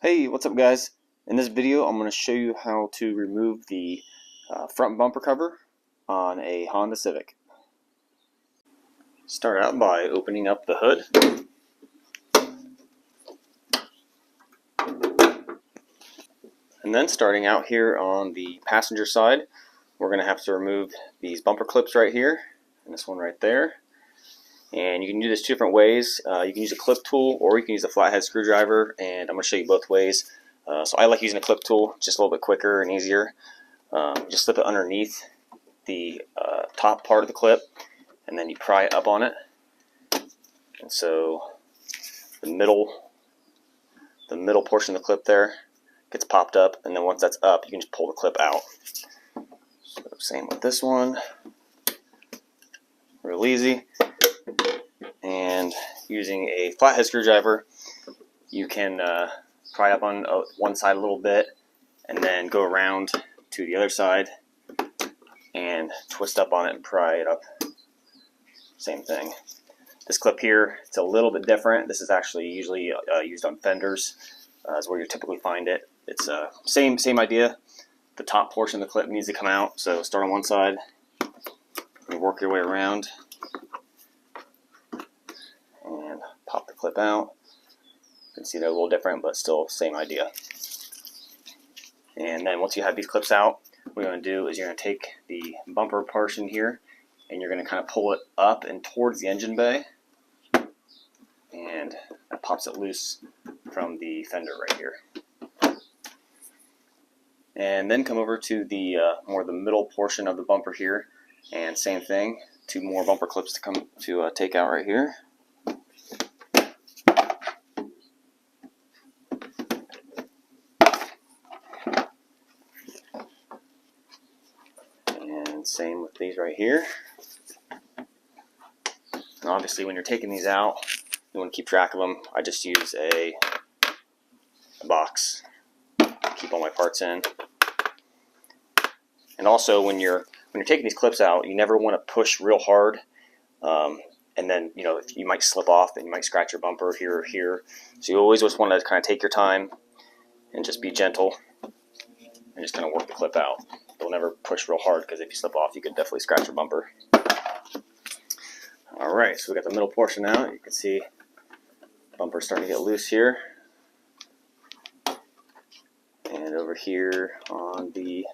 Hey, what's up guys? In this video I'm going to show you how to remove the front bumper cover on a Honda Civic. Start out by opening up the hood. And then starting out here on the passenger side, we're going to have to remove these bumper clips right here and this one right there. And you can do this two different ways. You can use a clip tool or you can use a flathead screwdriver, and I'm going to show you both ways. So I like using a clip tool, just a little bit quicker and easier. Just slip it underneath the top part of the clip, and then you pry it up on it. And so the middle portion of the clip there gets popped up, and then once that's up, you can just pull the clip out. So same with this one, real easy. And using a flathead screwdriver, you can pry up on one side a little bit, and then go around to the other side and twist up on it and pry it up. Same thing. This clip here, it's a little bit different. This is actually usually used on fenders. Is where you typically find it. It's same idea. The top portion of the clip needs to come out. So start on one side and work your way around and pop the clip out. You can see they're a little different, but still same idea. And then once you have these clips out, what you're going to do is you're going to take the bumper portion here and you're going to kind of pull it up and towards the engine bay, and that pops it loose from the fender right here. And then come over to the more the middle portion of the bumper here, and same thing, two more bumper clips to come to take out right here. And same with these right here. And obviously when you're taking these out, you want to keep track of them. I just use a box to keep all my parts in. And also when you're taking these clips out, you never want to push real hard, and then if you might slip off and you might scratch your bumper here or here. So you always just want to kind of take your time and just be gentle and just kind of work the clip out. Don't ever push real hard, because if you slip off, you could definitely scratch your bumper. Alright, so we got the middle portion out. You can see the bumper's starting to get loose here. And over here on the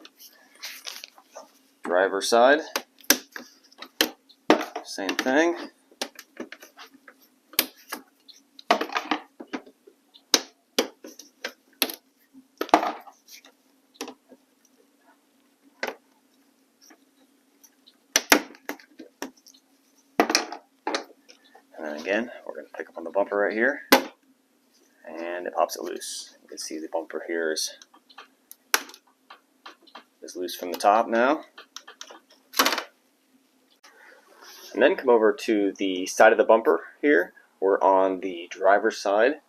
driver's side, same thing. And then again, we're going to pick up on the bumper right here, and it pops it loose. You can see the bumper here is loose from the top now. And then come over to the side of the bumper here. We're on the driver's side,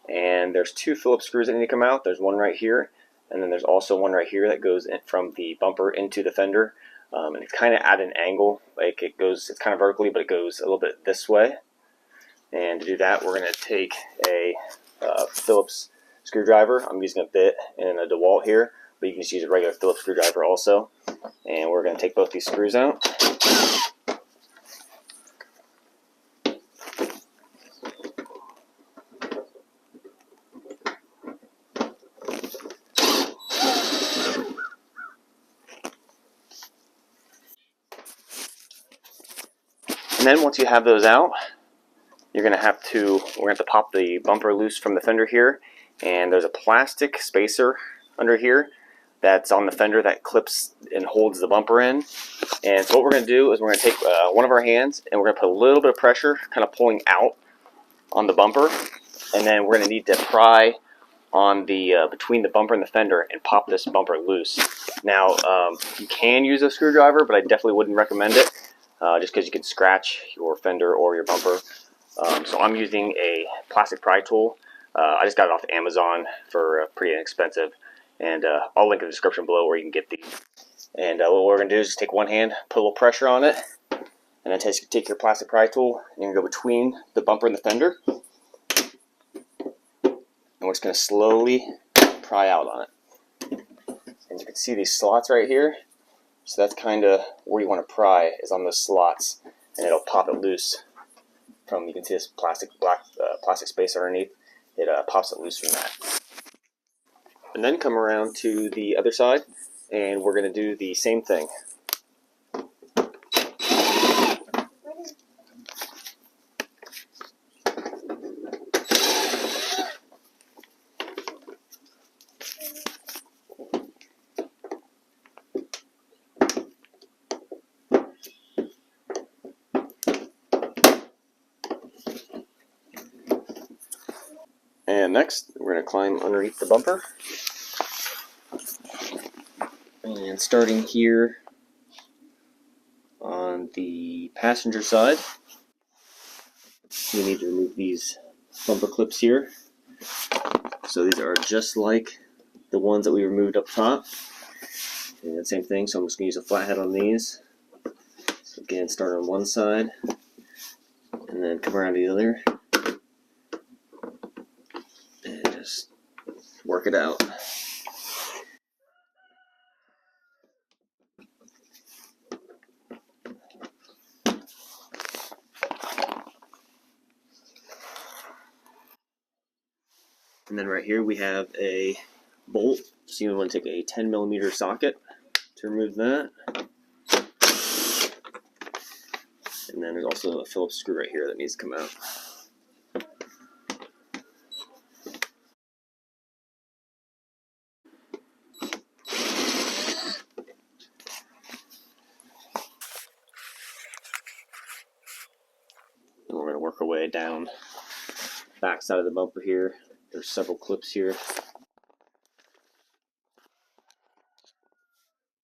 and there's two Phillips screws that need to come out. There's one right here, and then there's also one right here that goes in from the bumper into the fender. And it's kind of at an angle, like it's kind of vertically, but it goes a little bit this way. And to do that, we're going to take a Phillips screwdriver. I'm using a bit and a DeWalt here, but you can just use a regular Phillips screwdriver also. And we're going to take both these screws out. And then once you have those out, we're going to have to pop the bumper loose from the fender here, and there's a plastic spacer under here that's on the fender that clips and holds the bumper in. And so what we're going to do is we're going to take one of our hands and we're going to put a little bit of pressure kind of pulling out on the bumper, and then we're going to need to pry on the between the bumper and the fender and pop this bumper loose. Now you can use a screwdriver, but I definitely wouldn't recommend it, just because you can scratch your fender or your bumper. So I'm using a plastic pry tool. I just got it off Amazon for pretty inexpensive, and I'll link in the description below where you can get these. And what we're going to do is just take one hand, put a little pressure on it, and then take your plastic pry tool and you can go between the bumper and the fender. we're just going to slowly pry out on it. And you can see these slots right here. So that's kind of where you want to pry, is on those slots, and it'll pop it loose from, you can see this plastic space underneath. It pops it loose from that. And then come around to the other side, and we're going to do the same thing. And next, we're going to climb underneath the bumper. And starting here on the passenger side, we need to remove these bumper clips here. So these are just like the ones that we removed up top. And same thing, so I'm just going to use a flathead on these. So again, start on one side, and then come around to the other. And just work it out. And then right here we have a bolt. So you want to take a 10mm socket to remove that. And then there's also a Phillips screw right here that needs to come out. And we're going to work our way down back side of the bumper here. There's several clips here.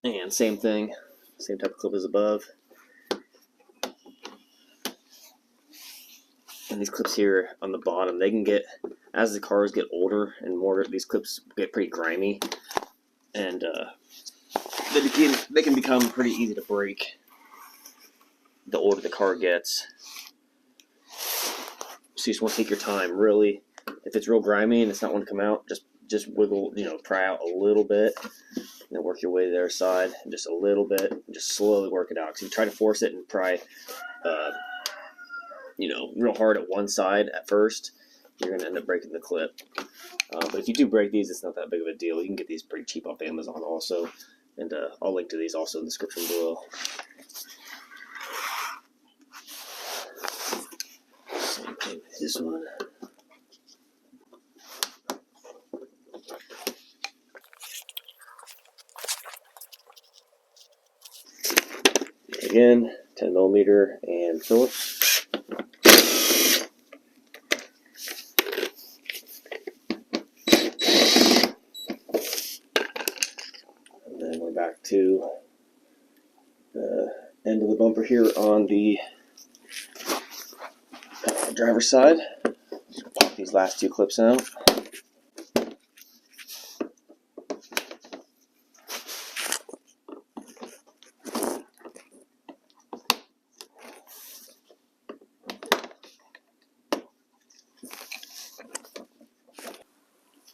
And same thing, same type of clip as above. And these clips here on the bottom, they can get, as the cars get older and more, these clips get pretty grimy, and they can become pretty easy to break the older the car gets. So you just want to take your time, really. If it's real grimy and it's not wanting to come out, just wiggle, pry out a little bit, and then work your way to the other side, and just a little bit, and just slowly work it out. Because if you try to force it and pry, real hard at one side at first, you're going to end up breaking the clip. But if you do break these, it's not that big of a deal. You can get these pretty cheap off Amazon also, and I'll link to these also in the description below. Same thing with this one. Again, 10mm and Phillips. And then we're back to the end of the bumper here on the driver's side. Pop these last two clips out.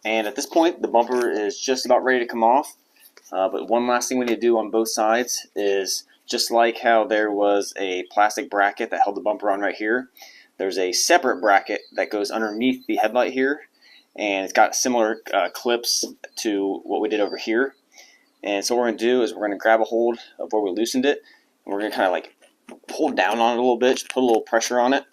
And at this point, the bumper is just about ready to come off. But one last thing we need to do on both sides is, just like how there was a plastic bracket that held the bumper on right here, there's a separate bracket that goes underneath the headlight here. And it's got similar clips to what we did over here. And so what we're going to do is we're going to grab a hold of where we loosened it. And we're going to kind of like pull down on it a little bit, just put a little pressure on it.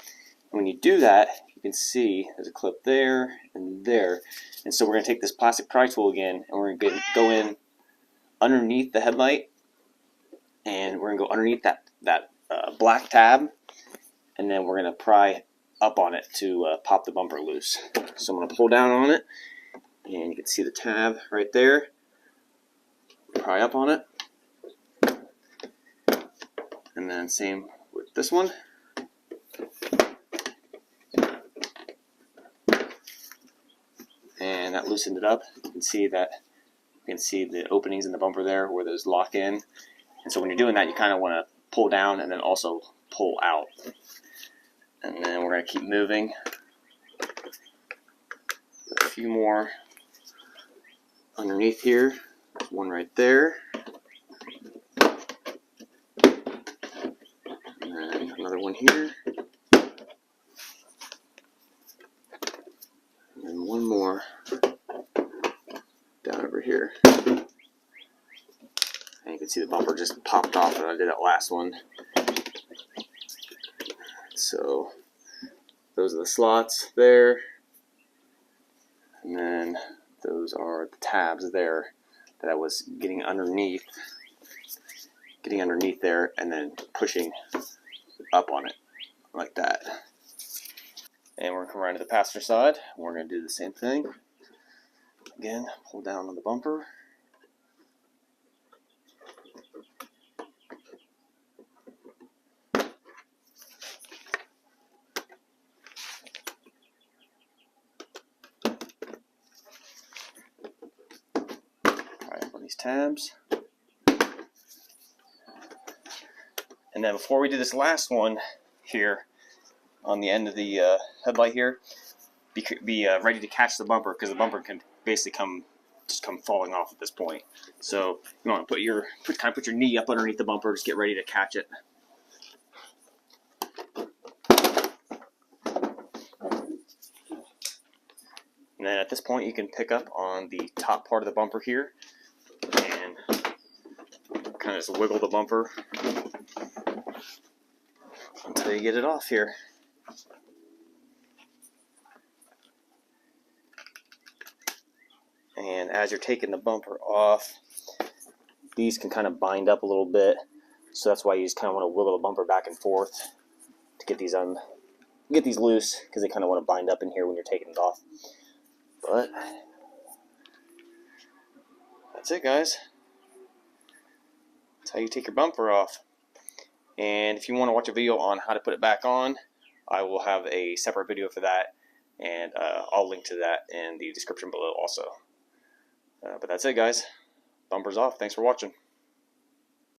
And when you do that, you can see there's a clip there and there. And so we're going to take this plastic pry tool again, and we're going to go in underneath the headlight, and we're going to go underneath that black tab, and then we're going to pry up on it to pop the bumper loose. So I'm going to pull down on it, and you can see the tab right there. Pry up on it, and then same with this one. And that loosened it up. You can see the openings in the bumper there where those lock in. And so when you're doing that, you kind of want to pull down and then also pull out. And then we're going to keep moving. few more underneath here. There's one right there. And another one here. And one more down over here. And you can see the bumper just popped off when I did that last one. So those are the slots there. And then those are the tabs there that I was getting underneath there and then pushing up on it like that. And we're going to come around to the passenger side. We're going to do the same thing. Again, pull down on the bumper. Alright, on these tabs. And then before we do this last one here on the end of the headlight here, be ready to catch the bumper, because the bumper can basically come falling off at this point. So you want to put your knee up underneath the bumper, just get ready to catch it. And then at this point you can pick up on the top part of the bumper here and kind of just wiggle the bumper until you get it off here. And as you're taking the bumper off, these can kind of bind up a little bit, so that's why you just kind of want to wiggle the bumper back and forth to get these loose, because they kind of want to bind up in here when you're taking it off. But that's it, guys. That's how you take your bumper off. And if you want to watch a video on how to put it back on, I will have a separate video for that, and I'll link to that in the description below also. But that's it, guys. Bumper's off. Thanks for watching.